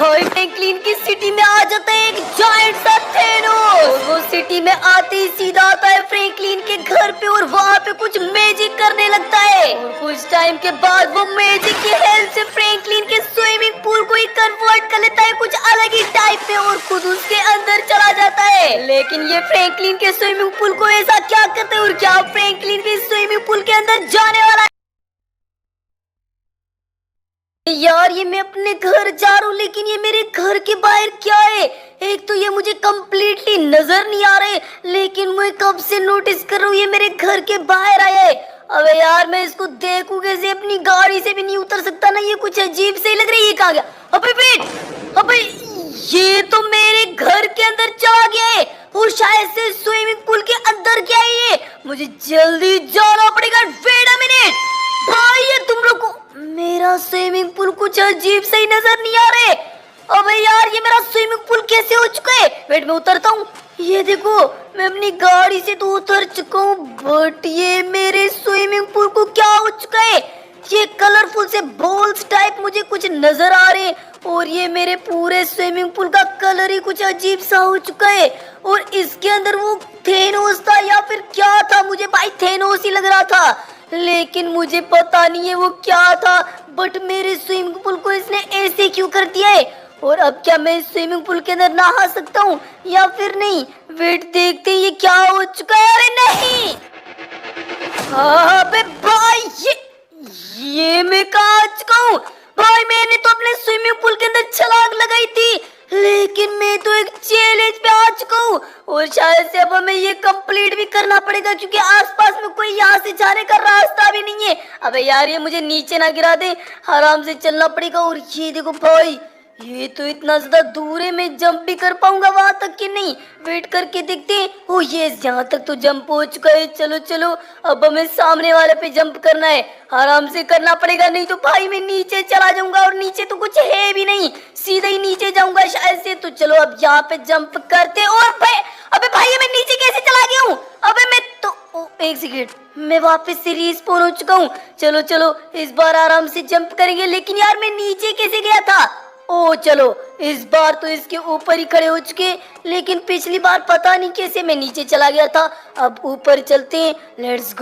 भाई फ्रैंकलिन की सिटी में आ जाता है एक जायंट सा थेनोस। वो सिटी में आते ही सीधा आता है फ्रैंकलिन के घर पे और वहाँ पे कुछ मैजिक करने लगता है। और कुछ टाइम के बाद वो मैजिक की हेल्प से फ्रैंकलिन के स्विमिंग पूल को ही कन्वर्ट कर लेता है कुछ अलग ही टाइप में और खुद उसके अंदर चला जाता है। लेकिन ये फ्रैंकलिन के स्विमिंग पूल को ऐसा क्या करते हैं और क्या फ्रैंकलिन के स्विमिंग पूल के अंदर जाने वाला है? यार ये मैं अपने घर जा रहा हूँ लेकिन ये मेरे घर के बाहर क्या है? एक तो ये मुझे कम्प्लीटली नजर नहीं आ रहे, लेकिन मैं कब से नोटिस कर रहा हूँ ये मेरे घर के बाहर आया है। अबे यार मैं इसको देखूं कैसे? अपनी गाड़ी से भी नहीं उतर सकता ना, ये कुछ अजीब से ही लग रही है। कहाँ गया? अबे वेट, अबे ये तो मेरे घर के अंदर चला गया है और शायद से स्विमिंग पूल के अंदर क्या है ये? मुझे जल्दी जाना पड़ेगा। वेट अ मिनट भाई, ये तुम लोग को मेरा स्विमिंग पूल कुछ अजीब से ही नजर नहीं आ रहे। अबे यार ये मेरा स्विमिंग पूल कैसे हो चुका है? वेट मैं उतरता हूँ। ये देखो मैं अपनी गाड़ी से तो उतर चुका हूँ, बट ये मेरे स्विमिंग पूल को क्या हो चुका है? ये कलरफुल से बॉल्स टाइप मुझे कुछ नजर आ रहे और ये मेरे पूरे स्विमिंग पूल का कलर ही कुछ अजीब सा हो चुका है। और इसके अंदर वो थेनोस था या फिर क्या था? मुझे भाई थेनोस ही लग रहा था, लेकिन मुझे पता नहीं है वो क्या था। बट मेरे स्विमिंग पूल को इसने ऐसे क्यों कर दिया है? और अब क्या मैं स्विमिंग पूल के अंदर नहा सकता हूँ या फिर नहीं? वेट देखते ये क्या हो चुका है। अरे नहीं, अबे भाई ये मैं कहाँ आ चुका हूँ? भाई मैंने तो अपने स्विमिंग पूल के अंदर छलांग लगाई थी, लेकिन मैं तो एक चैलेंज पे आ चुका हूँ और शायद से अब हमें ये कंप्लीट भी करना पड़ेगा क्योंकि आसपास में कोई यहाँ से जाने का रास्ता भी नहीं है। अबे यार ये मुझे नीचे ना गिरा दे, आराम से चलना पड़ेगा। और ये देखो भाई ये तो इतना ज्यादा दूर है, मैं जंप भी कर पाऊंगा वहां तक कि नहीं? वेट करके देखते हैं। ओ ये यहाँ तक तो जंप हो चुका है। चलो चलो अब हमें सामने वाले पे जंप करना है, आराम से करना पड़ेगा, नहीं तो भाई मैं नीचे चला जाऊंगा और नीचे तो कुछ है भी नहीं, सीधा ही नीचे जाऊंगा शायद से। तो चलो अब यहाँ पे जंप करते। और भाई अबे भाई मैं नीचे कैसे चला गया हूँ? अबे मैं तो एक सेकेंड, मैं वापस से रिस्पॉन हो चुका हूँ। चलो चलो इस बार आराम से जंप करेंगे। लेकिन यार मैं नीचे कैसे गया था? ओ चलो इस बार तो इसके ऊपर ही खड़े हो चुके, लेकिन पिछली बार पता नहीं कैसे मैं नीचे चला गया था। अब ऊपर चलते हैं। लेट्स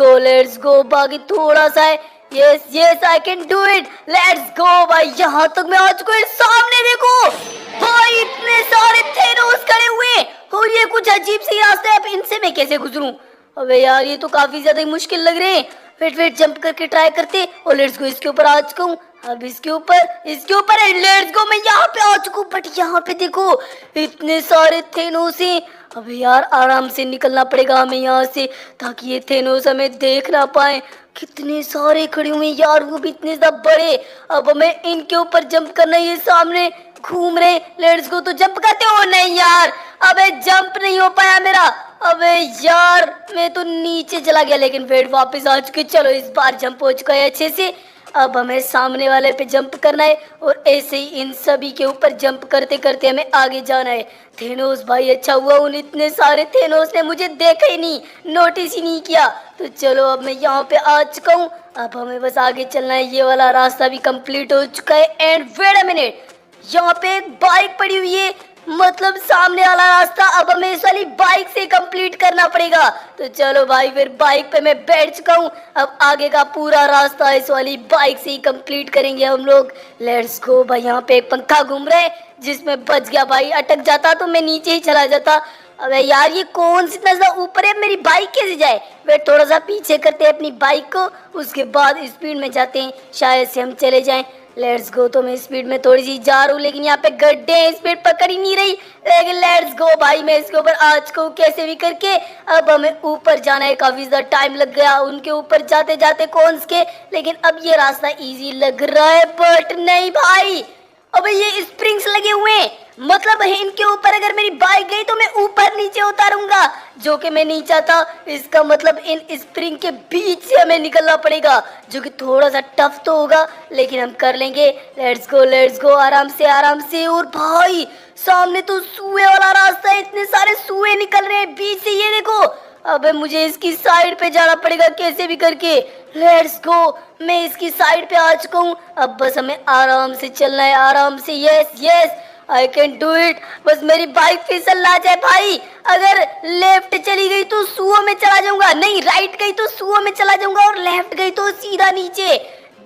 गो बाकी थोड़ा सा है। Yes yes I can do it, let's go भाई। यहाँ तक मैं आ चुका हूँ। सामने देखो भाई इतने सारे थेनोस खड़े हुए और ये कुछ अजीब सी रास्ते हैं, अब इनसे मैं कैसे गुजरूं? अबे यार ये तो काफी ज्यादा मुश्किल लग रहे हैं। वेट जंप करके ट्राई करते। और लेट्स गो इसके ऊपर आ चुका हूँ। अब इसके ऊपर है। लेट्स गो मैं यहाँ पे आ चुका हूँ, बट यहाँ पे देखो इतने सारे थेनोस हैं। अबे यार आराम से निकलना पड़ेगा हमें यहाँ से ताकि ये थेनोस हमें देख ना पाए। कितने सारे खड़े हुए यार, वो भी इतने ज्यादा बड़े। अब हमें इनके ऊपर जंप करना है, ये सामने घूम रहे। लेट्स गो तो जंप करते हो। नहीं यार अबे जंप नहीं हो पाया मेरा। अबे यार मैं तो नीचे चला गया, लेकिन वेट वापस आ चुके। चलो इस बार जंप हो चुका है अच्छे से। अब हमें सामने वाले पे जंप करना है और ऐसे ही इन सभी के ऊपर जंप करते करते हमें आगे जाना है। थेनोस भाई अच्छा हुआ उन इतने सारे थेनोस ने मुझे देखा ही नहीं, नोटिस ही नहीं किया। तो चलो अब मैं यहाँ पे आ चुका हूँ, अब हमें बस आगे चलना है। ये वाला रास्ता भी कंप्लीट हो चुका है। एंड वेट अ मिनट, यहाँ पे एक बाइक पड़ी हुई है, मतलब सामने वाला रास्ता अब हमें इस वाली बाइक से कंप्लीट करना पड़ेगा। तो चलो भाई फिर बाइक पे मैं बैठ चुका हूँ, अब आगे का पूरा रास्ता इस वाली बाइक से ही कंप्लीट करेंगे हम लोग। लेट्स गो भाई। यहाँ पे एक पंखा घूम रहा है जिसमें बच गया भाई, अटक जाता तो मैं नीचे ही चला जाता। अबे यार ये कौन सी नजर ऊपर है, मेरी बाइक कैसे जाए? वे थोड़ा सा पीछे करते हैं अपनी बाइक को, उसके बाद स्पीड में जाते हैं, शायद से हम चले जाएं। Let's go. तो मैं स्पीड में थोड़ी सी जा रहा हूँ, लेकिन यहाँ पे गड्ढे हैं, स्पीड पकड़ ही नहीं रही। लेकिन लेट्स गो भाई, मैं इसके ऊपर आ चुका हूँ कैसे भी करके। अब हमें ऊपर जाना है, काफी ज्यादा टाइम लग गया उनके ऊपर जाते जाते कौन के, लेकिन अब ये रास्ता इजी लग रहा है। बट नहीं भाई, अबे ये स्प्रिंग्स लगे हुए हैं, मतलब इनके ऊपर अगर मेरी बाइक गई तो मैं ऊपर नीचे उतारूंगा, जो कि मैं नहीं चाहता। इसका मतलब इन स्प्रिंग के बीच से हमें निकलना पड़ेगा, जो कि थोड़ा सा टफ तो होगा, लेकिन हम कर लेंगे। लेट्स गो आराम से। और भाई सामने तो सुए वाला रास्ता है, इतने सारे सुए निकल रहे हैं बीच से, ये देखो। अबे मुझे इसकी साइड पे जाना पड़ेगा कैसे भी करके। लेट्स गो, मैं इसकी साइड पे आ चुका हूँ, अब बस हमें आराम से चलना है, आराम से। Yes I can do it. बस मेरी बाइक फिसल ना जाए भाई। अगर लेफ्ट चली गई तो सुओं में चला जाऊंगा, नहीं राइट गई तो सुओं में चला जाऊंगा, और लेफ्ट गई तो सीधा नीचे।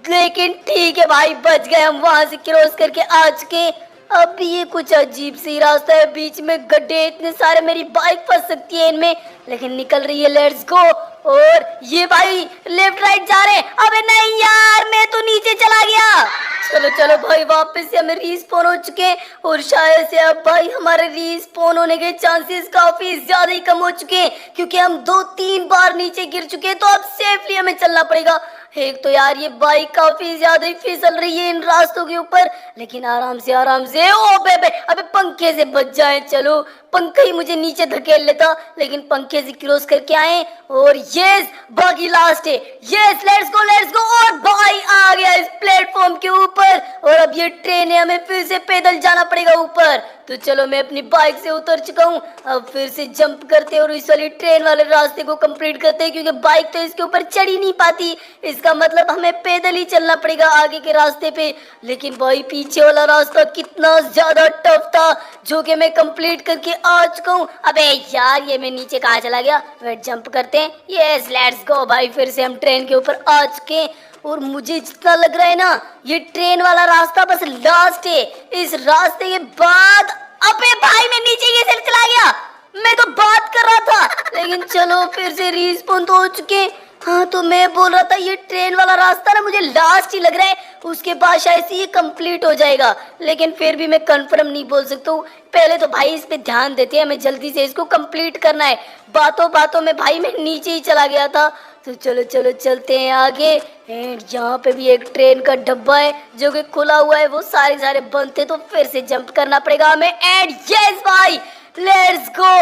लेकिन ठीक है भाई, बच गए हम, वहां से क्रॉस करके आ चुके। अब ये कुछ अजीब सी रास्ता है, बीच में गड्ढे इतने सारे, मेरी बाइक फंस सकती है इनमें, लेकिन निकल रही है। Let's go. और ये भाई लेफ्ट राइट जा रहे। अबे नहीं यार, मैं तो नीचे चला गया। चलो चलो भाई, वापस से हमें रीस्पॉन हो चुके हैं, और शायद से अब भाई हमारे रीस्पॉन होने के चांसेस काफी ज्यादा ही कम हो चुके हैं, क्योंकि हम 2-3 बार नीचे गिर चुके हैं। तो अब सेफली हमें चलना पड़ेगा। एक तो यार ये बाइक काफी ज्यादा ही फिसल रही है इन रास्तों के ऊपर, लेकिन आराम से आराम से। ओ बेबे, अबे पंखे से बच जाए। चलो, पंखा ही मुझे नीचे धकेल लेता, लेकिन पंखे से क्रॉस करके आए। और यस, बाकी लास्ट है। Yes, let's go let's go. और भाई आ गया इस प्लेटफॉर्म के ऊपर, और अब ये ट्रेन है, हमें फिर से पैदल जाना पड़ेगा ऊपर। तो चलो, मैं अपनी बाइक से उतर चुका हूँ। अब फिर से जंप करते और इस वाली ट्रेन वाले रास्ते को कंप्लीट करते हैं, क्योंकि बाइक तो इसके ऊपर चढ़ ही नहीं पाती। इसका मतलब हमें पैदल ही चलना पड़ेगा आगे के रास्ते पे। लेकिन भाई पीछे वाला रास्ता कितना ज्यादा टफ था, जो कि मैं कंप्लीट करके आ चुका हूँ। अबे यार, ये मैं नीचे कहाँ चला गया। वेट, जंप करते हैं। यस, लेट्स गो भाई, फिर से हम ट्रेन के ऊपर आ चुके हैं। और मुझे जितना लग रहा है ना, ये ट्रेन वाला रास्ता बस लास्ट है। इस रास्ते के बाद, अबे भाई मैं नीचे कैसे चला गया, मैं तो बात कर रहा था। लेकिन चलो, फिर से रिस्पॉन्ड हो चुके। हाँ, तो मैं बोल रहा था ये ट्रेन वाला रास्ता ना मुझे लास्ट ही लग रहा है, उसके बाद शायद से ये कंप्लीट हो जाएगा, लेकिन फिर भी मैं कंफर्म नहीं बोल सकता हूँ। पहले तो भाई इस पे ध्यान देते हैं, हमें जल्दी से इसको कंप्लीट करना है। बातों बातों में भाई मैं नीचे ही चला गया था। तो चलो चलो चलते हैं आगे। एंड यहाँ पे भी एक ट्रेन का डब्बा है जो कि खुला हुआ है, वो सारे बंद थे, तो फिर से जंप करना पड़ेगा हमें। एंड यस भाई, लेट्स गो।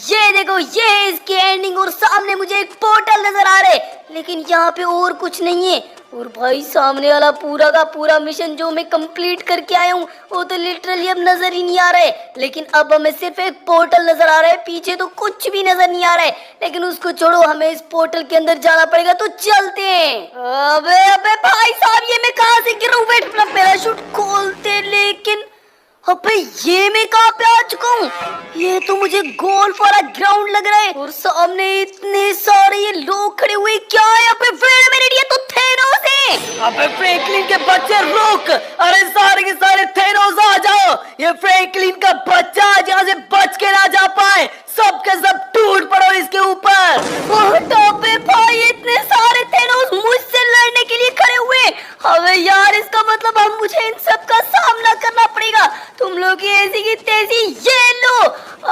ये देखो, ये है इसकी एंडिंग, और सामने मुझे एक पोर्टल नजर आ रहा है, लेकिन यहाँ पे और कुछ नहीं है। और भाई सामने वाला पूरा का पूरा मिशन जो मैं कंप्लीट करके आया हूँ, वो तो लिटरली अब नजर ही नहीं आ रहा है। लेकिन अब हमें सिर्फ एक पोर्टल नजर आ रहा है, पीछे तो कुछ भी नजर नहीं आ रहा है। लेकिन उसको छोड़ो, हमें इस पोर्टल के अंदर जाना पड़ेगा, तो चलते हैं। अबे अबे भाई साहब, ये मैं कहाँ से गिरा हूँ। वेट, अपना पैराशूट खोलते, लेकिन अबे ये मैं कहाँ पे आ चुका हूँ। ये तो मुझे गोल्फ वाला ग्राउंड लग रहा है, और सामने इतने सारे ये लोग खड़े हुए। क्या है यहाँ पे? वेट मिनट, ये तो थेनोस है। अबे फ्रैंकलिन के बच्चे रुक, अरे सारे के सारे थेनोस आ जाओ। ये फ्रैंकलिन का बच्चा आज यहाँ से बच के ना जा पाए, सबके सब टूट पड़ो इसके ऊपर। अबे भाई, इतने सारे थेनोस मुझसे लड़ने के लिए खड़े हुए। अबे यार, इसका मतलब अब मुझे इन सब का सामना करना पड़ेगा। तुम लोग ऐसी की तेजी, ये लो।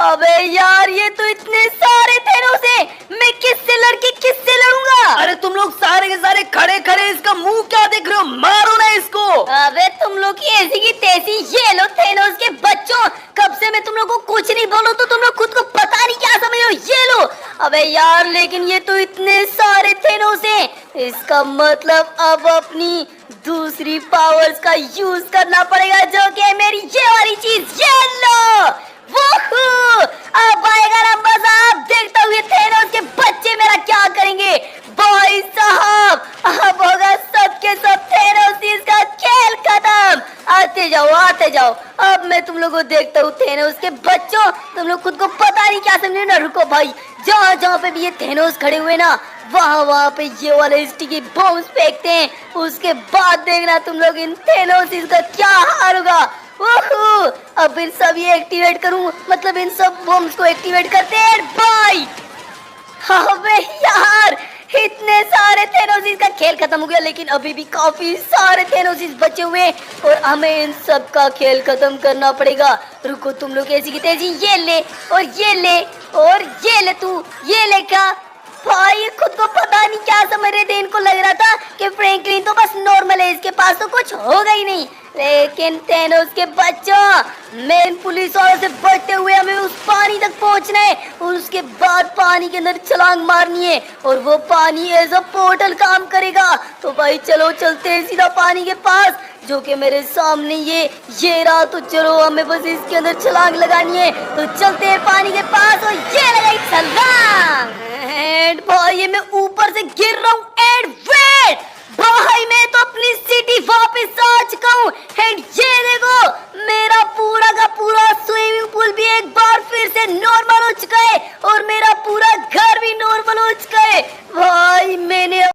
अबे यार, ये तो इतने सारे थेनोस हैं, मैं किससे लड़के किससे लड़ूंगा। अरे तुम लोग सारे के सारे खड़े खड़े इसका मुंह क्या देख रहे हो, मारो ना इसको। अबे तुम लोग की ऐसी की तेजी, ये लो थेनोस के बच्चों। कब से मैं तुम लोग को कुछ नहीं बोलूं, तो तुम लोग खुद को पता नहीं क्या समझ हो। ये लो। अबे यार, लेकिन ये तो इतने सारे थेनोस हैं, इसका मतलब अब अपनी दूसरी पावर्स का यूज करना पड़ेगा, जो कि है मेरी ये वाली चीज। ये लो। वूहू! अब आएगा ना मजा। अब देखता हूँ ये थेनोस के बच्चे मेरा क्या करेंगे। भाई साहब, अब होगा सबके सब थेनोस का खेल खत्म। आते जाओ आते जाओ, अब मैं तुम लोगों को देखता हूँ। थेनोस के बच्चों, तुम लोग खुद को पता नहीं क्या समझे ना। रुको भाई, जहाँ जहाँ पे भी ये थेनोस खड़े हुए ना, वहाँ पे ये वाले स्टिकी बॉम्ब्स फेंकते हैं। उसके बाद देखना तुम लोग इन थेनोस का क्या हाल होगा। अब इन सब ये एक्टिवेट करूं, मतलब इन सब बॉम्ब्स को एक्टिवेट करते हैं। बाय। अबे यार, इतने सारे थेनोसिस का खेल खत्म हो गया, लेकिन अभी भी काफी सारे थेनोसिस बचे हुए हैं, और हमें इन सब का खेल खत्म करना पड़ेगा। रुको तुम लोग ऐसी की तेजी, ये ले और ये ले और ये ले, तू ये ले। क्या भाई, खुद को पता नहीं क्या समझ रहे थे। इनको लग रहा था कि फ्रैंकलिन तो बस नॉर्मल है, इसके पास तो कुछ होगा ही नहीं। लेकिन थेनोस के बच्चों, मेन पुलिस वालों से बचते हुए हमें उस पानी तक पहुंचना है, और उसके बाद पानी के अंदर छलांग मारनी है, और वो पानी एज अ पोर्टल काम करेगा। तो भाई चलो चलते हैं सीधा पानी के पास, जो कि मेरे सामने ये रहा। तो चलो, हमें बस इसके अंदर छलांग लगानी है। तो चलते हैं पानी के पास, और ये लगाई छलांग। एंड भाई, मैं ऊपर से गिर रहा हूँ। एंड वेट भाई, मैं तो अपनी सिटी वापस आ चुका हूँ। एंड ये देखो, मेरा पूरा का पूरा से नॉर्मल हो चुका है और मैं